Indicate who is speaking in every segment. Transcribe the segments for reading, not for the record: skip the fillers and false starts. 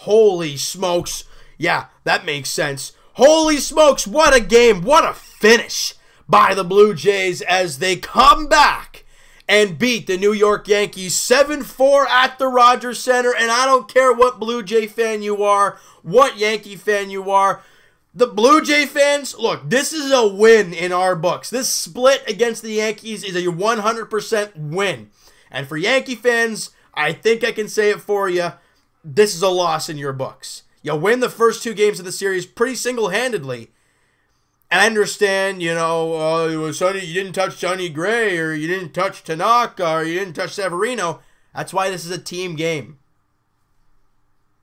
Speaker 1: holy smokes. Yeah, that makes sense. Holy smokes, what a game. What a finish by the Blue Jays as they come back and beat the New York Yankees 7-4 at the Rogers Center. And I don't care what Blue Jay fan you are, what Yankee fan you are. The Blue Jay fans, look, this is a win in our books. This split against the Yankees is a 100% win. And for Yankee fans, I think I can say it for you, this is a loss in your books. You win the first 2 games of the series pretty single-handedly. And I understand, you know, Sonny, you didn't touch Sonny Gray, or you didn't touch Tanaka, or you didn't touch Severino. That's why this is a team game.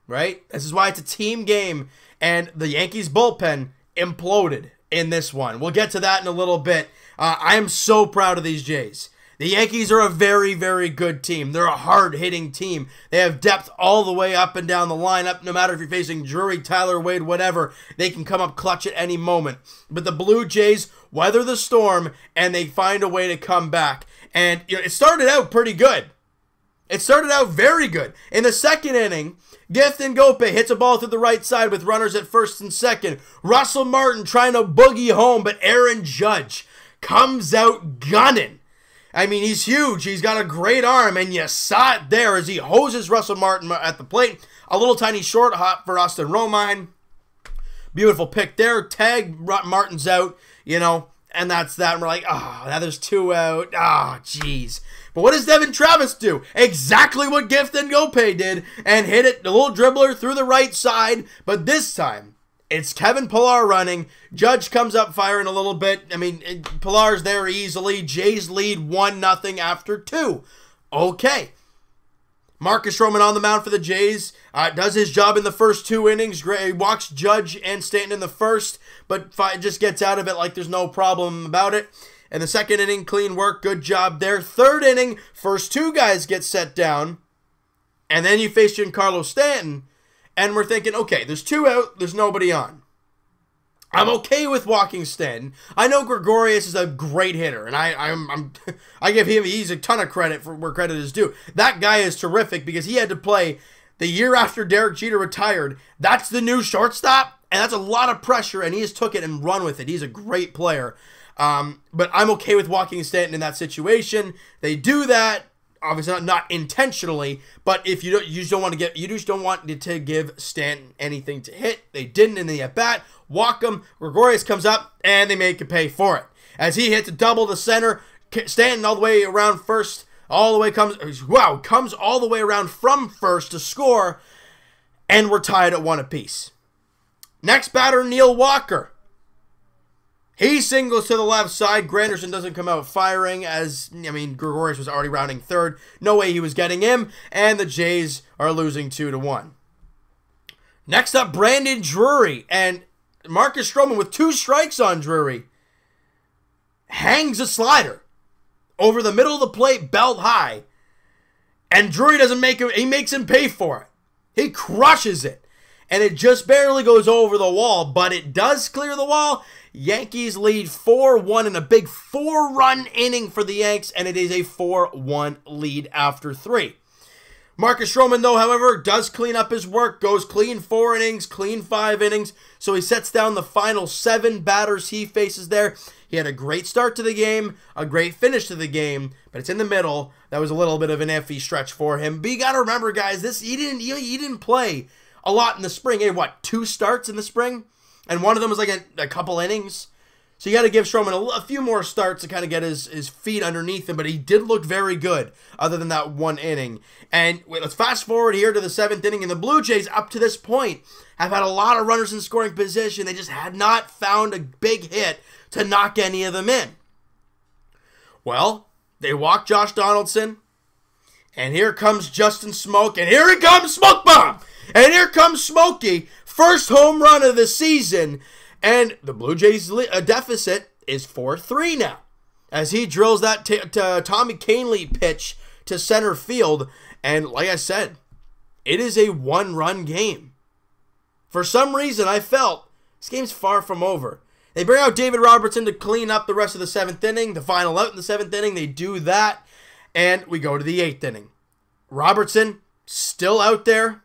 Speaker 1: Right? This is why it's a team game. And the Yankees bullpen imploded in this one. We'll get to that in a little bit. I am so proud of these Jays. The Yankees are a very, very good team. They're a hard-hitting team. They have depth all the way up and down the lineup. No matter if you're facing Drury, Tyler Wade, whatever, they can come up clutch at any moment. But the Blue Jays weather the storm, and they find a way to come back. And you know, it started out pretty good. It started out very good. In the second inning, Gift Ngope hits a ball through the right side with runners at first and second. Russell Martin trying to boogie home, but Aaron Judge comes out gunning. I mean, he's huge. He's got a great arm, and you saw it there as he hoses Russell Martin at the plate. A little tiny short hop for Austin Romine. Beautiful pick there. Tag Martin's out, you know, and that's that. And we're like, oh, now there's 2 out. Oh, jeez. But what does Devin Travis do? Exactly what Gift Ngope did, and hit it, a little dribbler through the right side. But this time, it's Kevin Pillar running. Judge comes up firing a little bit. I mean, Pillar's there easily. Jays lead 1-0 after 2. Okay. Marcus Stroman on the mound for the Jays. Does his job in the first 2 innings. He walks Judge and Stanton in the first, but just gets out of it like there's no problem about it. In the second inning, clean work. Good job there. Third inning, first 2 guys get set down. And then you face Giancarlo Stanton. And we're thinking, okay, there's 2 out, there's nobody on. I'm okay with walking Stanton. I know Gregorius is a great hitter, and I give him, he's a ton of credit for where credit is due. That guy is terrific because he had to play the year after Derek Jeter retired. That's the new shortstop, and that's a lot of pressure, and he just took it and run with it. He's a great player. But I'm okay with walking Stanton in that situation. They do that. Obviously not intentionally, but if you just don't want to give Stanton anything to hit. They didn't in the at bat. Walk him. Gregorius comes up and they make him pay for it as he hits a double to center. Stanton all the way around first, comes all the way around from first to score, and we're tied at 1 apiece. Next batter, Neil Walker. He singles to the left side. Granderson doesn't come out firing Gregorius was already rounding third. No way he was getting him. And the Jays are losing 2-1. Next up, Brandon Drury. And Marcus Stroman with 2 strikes on Drury hangs a slider over the middle of the plate, belt high. And Drury doesn't make him, he makes him pay for it. He crushes it. And it just barely goes over the wall, but it does clear the wall. Yankees lead 4-1 in a big 4-run inning for the Yanks, and it is a 4-1 lead after 3. Marcus Stroman, though, however, does clean up his work, goes clean 4 innings, clean 5 innings, so he sets down the final 7 batters he faces there. He had a great start to the game, a great finish to the game, but it's in the middle. That was a little bit of an iffy stretch for him. But you got to remember, guys, he didn't play a lot in the spring. He had, 2 starts in the spring? And one of them was like a couple innings. So you got to give Stroman a few more starts to kind of get his feet underneath him. But he did look very good other than that 1 inning. And let's fast forward here to the 7th inning. And the Blue Jays, up to this point, have had a lot of runners in scoring position. They just had not found a big hit to knock any of them in. Well, they walk Josh Donaldson. And here comes Justin Smoke. And here he comes, Smoke Bomb! And here comes Smokey. First home run of the season, and the Blue Jays' deficit is 4-3 now, as he drills that Tommy Kahnle pitch to center field, and like I said, it is a 1-run game. For some reason, I felt this game's far from over. They bring out David Robertson to clean up the rest of the 7th inning, the final out in the 7th inning, they do that, and we go to the 8th inning. Robertson, still out there,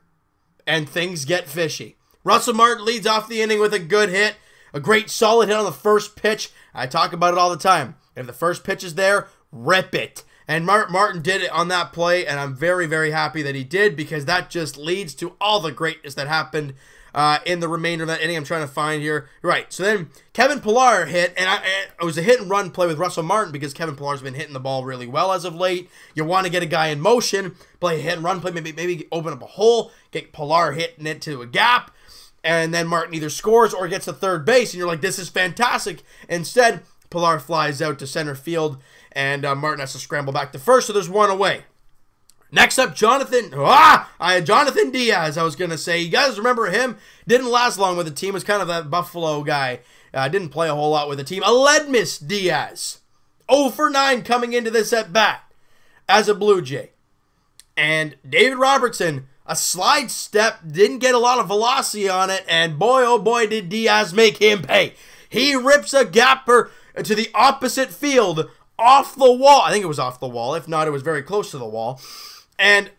Speaker 1: and things get fishy. Russell Martin leads off the inning with a good hit, a great solid hit on the first pitch. I talk about it all the time. If the first pitch is there, rip it. And Martin did it on that play, and I'm very, very happy that he did, because that just leads to all the greatness that happened in the remainder of that inning. I'm trying to find here. Right, so then Kevin Pillar hit, and it was a hit-and-run play with Russell Martin, because Kevin Pillar's been hitting the ball really well as of late. You want to get a guy in motion, play a hit-and-run play, maybe open up a hole, get Pillar hitting it to a gap, and then Martin either scores or gets to third base, and you're like, this is fantastic. Instead, Pillar flies out to center field, and Martin has to scramble back to first, so there's one away. Next up, Jonathan Diaz, I was going to say. You guys remember him? Didn't last long with the team. Was kind of that Buffalo guy. Didn't play a whole lot with the team. Aledmys Diaz. 0 for 9 coming into this at-bat as a Blue Jay. And David Robertson, a slide step, didn't get a lot of velocity on it, and boy, oh boy, did Diaz make him pay. He rips a gapper to the opposite field, off the wall. I think it was off the wall. If not, it was very close to the wall. And,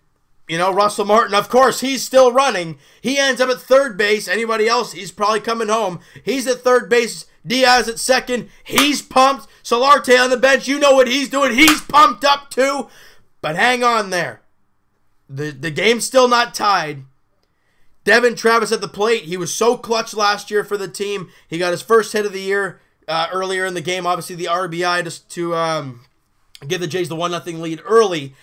Speaker 1: you know, Russell Martin, of course, he's still running. He ends up at third base. Anybody else, he's probably coming home. He's at third base. Diaz at second. He's pumped. Solarte on the bench. You know what he's doing. He's pumped up too. But hang on there. The game's still not tied. Devin Travis at the plate. He was so clutch last year for the team. He got his first hit of the year earlier in the game. Obviously, the RBI just to give the Jays the 1-0 lead early.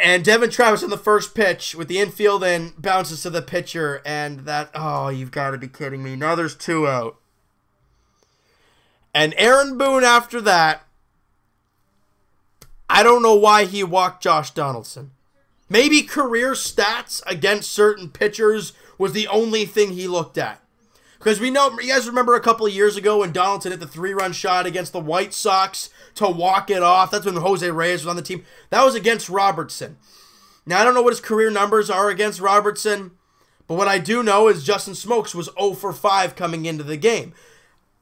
Speaker 1: And Devin Travis on the first pitch with the infield and bounces to the pitcher. And that, oh, you've got to be kidding me. Now there's 2 out. And Aaron Boone after that, I don't know why he walked Josh Donaldson. Maybe career stats against certain pitchers was the only thing he looked at. Because we know, you guys remember a couple of years ago when Donaldson hit the 3-run shot against the White Sox to walk it off. That's when Jose Reyes was on the team. That was against Robertson. Now, I don't know what his career numbers are against Robertson, but what I do know is Justin Smoaks was 0 for 5 coming into the game.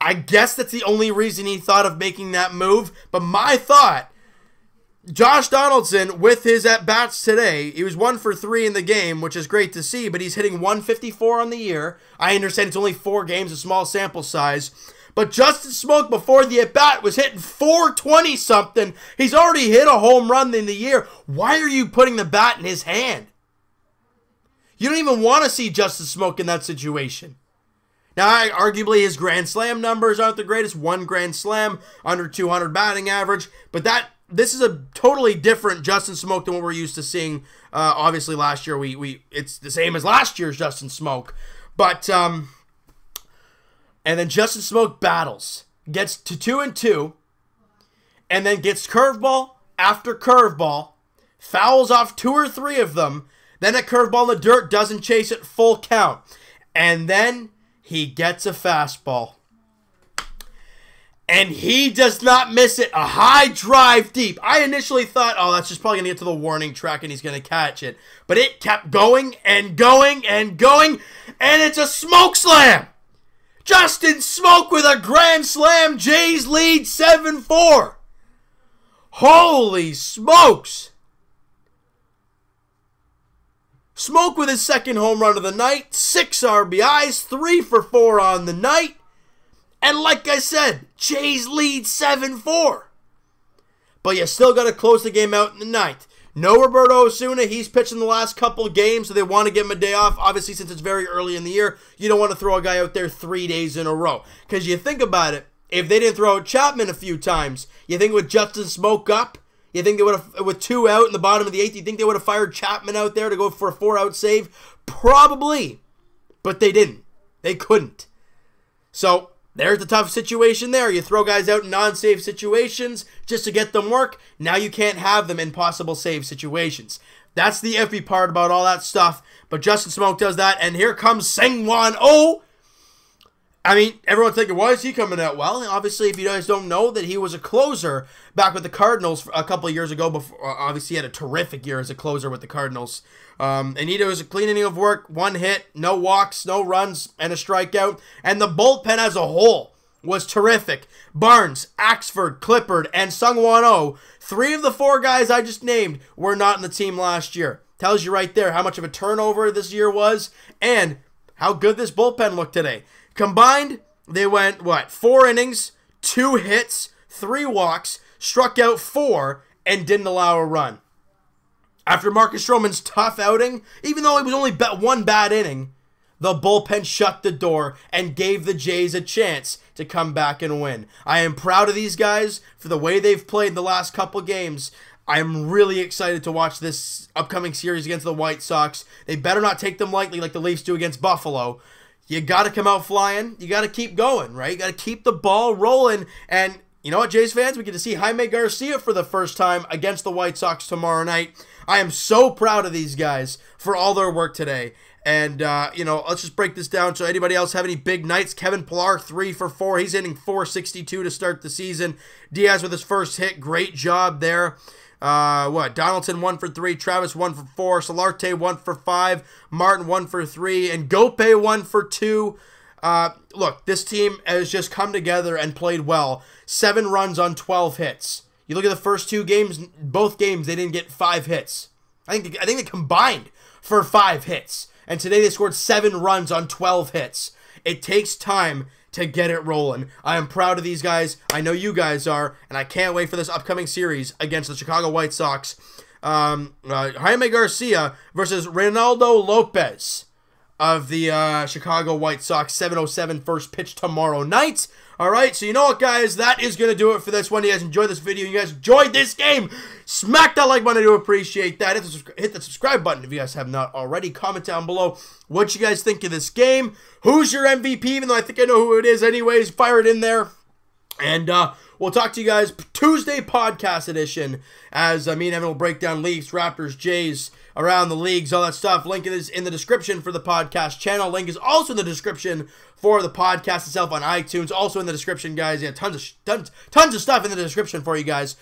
Speaker 1: I guess that's the only reason he thought of making that move, but my thought, Josh Donaldson, with his at-bats today, he was 1 for 3 in the game, which is great to see, but he's hitting 154 on the year. I understand it's only 4 games, a small sample size. But Justin Smoak, before the at-bat, was hitting 420-something. He's already hit a home run in the year. Why are you putting the bat in his hand? You don't even want to see Justin Smoak in that situation. Now, arguably, his Grand Slam numbers aren't the greatest. 1 Grand Slam, under 200 batting average. But this is a totally different Justin Smoak than what we're used to seeing. Obviously, last year, it's the same as last year's Justin Smoak. But, and then Justin Smoak battles, gets to 2-2, and then gets curveball after curveball, fouls off 2 or 3 of them, then a curveball in the dirt, doesn't chase it, full count. And then he gets a fastball. And he does not miss it. A high drive deep. I initially thought, oh, that's just probably going to get to the warning track and he's going to catch it. But it kept going and going and going. And it's a smoke slam. Justin Smoak with a grand slam. Jays lead 7-4. Holy smokes. Smoak with his second home run of the night. 6 RBIs. 3 for 4 on the night. And like I said, Jays lead 7-4. But you still got to close the game out in the ninth. No Roberto Osuna. He's pitching the last couple games, so they want to give him a day off. Obviously, since it's very early in the year, you don't want to throw a guy out there 3 days in a row. Because you think about it, if they didn't throw out Chapman a few times, you think with Justin Smoak up, you think they would have, with 2 out in the bottom of the 8th, you think they would have fired Chapman out there to go for a 4-out save? Probably. But they didn't. They couldn't. So there's the tough situation there. You throw guys out in non-save situations just to get them work. Now you can't have them in possible save situations. That's the iffy part about all that stuff. But Justin Smoak does that. And here comes Seung-Hwan Oh. I mean, everyone's thinking, why is he coming out? Well, obviously, if you guys don't know, that he was a closer back with the Cardinals a couple of years ago. Before, obviously, he had a terrific year as a closer with the Cardinals. And he was a clean inning of work, 1 hit, no walks, no runs, and a strikeout. And the bullpen as a whole was terrific. Barnes, Axford, Clippard, and Seung-Hwan Oh, 3 of the 4 guys I just named were not in the team last year. Tells you right there how much of a turnover this year was and how good this bullpen looked today. Combined, they went, 4 innings, 2 hits, 3 walks, struck out 4, and didn't allow a run. After Marcus Stroman's tough outing, even though it was only one bad inning, the bullpen shut the door and gave the Jays a chance to come back and win. I am proud of these guys for the way they've played the last couple games. I'm really excited to watch this upcoming series against the White Sox. They better not take them lightly like the Leafs do against Buffalo. You got to come out flying. You got to keep going, right? You got to keep the ball rolling. And you know what, Jays fans? We get to see Jaime Garcia for the first time against the White Sox tomorrow night. I am so proud of these guys for all their work today. And, let's just break this down. So anybody else have any big nights? Kevin Pillar, 3 for 4. He's hitting .462 to start the season. Diaz with his first hit. Great job there. Donaldson 1 for 3. Travis 1 for 4. Solarte 1 for 5. Martin 1 for 3. And Gope 1 for 2. Look, this team has just come together and played well. 7 runs on 12 hits. You look at the first 2 games, both games, they didn't get 5 hits. I think they combined for 5 hits. And today they scored 7 runs on 12 hits. It takes time to get it rolling. I am proud of these guys. I know you guys are. And I can't wait for this upcoming series against the Chicago White Sox. Jaime Garcia versus Reynaldo Lopez of the Chicago White Sox. 7:07 first pitch tomorrow night. All right, so you know what, guys? That is going to do it for this one. You guys enjoyed this video. You guys enjoyed this game. Smack that like button. I do appreciate that. Hit the subscribe button if you guys have not already. Comment down below what you guys think of this game. Who's your MVP? Even though I think I know who it is anyways. Fire it in there. And we'll talk to you guys Tuesday podcast edition as me and Evan will break down Leafs, Raptors, Jays, around the leagues, all that stuff. Link is in the description for the podcast channel. Link is also in the description for the podcast itself on iTunes. Also in the description, guys. Yeah, tons of stuff in the description for you guys.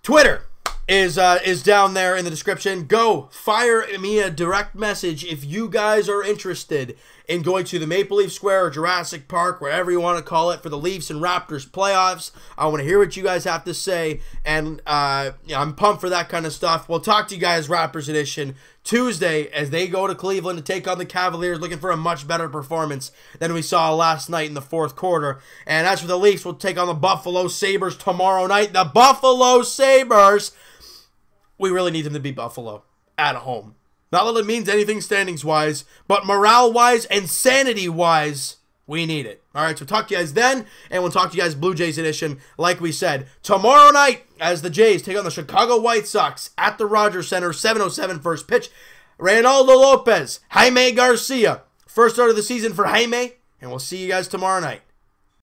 Speaker 1: Twitter is down there in the description. Go fire me a direct message if you guys are interested in going to the Maple Leaf Square or Jurassic Park, whatever you want to call it, for the Leafs and Raptors playoffs. I want to hear what you guys have to say, and I'm pumped for that kind of stuff. We'll talk to you guys Raptors edition Tuesday as they go to Cleveland to take on the Cavaliers, looking for a much better performance than we saw last night in the 4th quarter. And as for the Leafs, we'll take on the Buffalo Sabres tomorrow night. The Buffalo Sabres, we really need them to beat Buffalo at home. Not that it means anything standings-wise, but morale-wise and sanity-wise, we need it. All right, so talk to you guys then, and we'll talk to you guys Blue Jays edition, like we said, tomorrow night as the Jays take on the Chicago White Sox at the Rogers Center, 7:07 first pitch. Reynaldo Lopez, Jaime Garcia, first start of the season for Jaime, and we'll see you guys tomorrow night.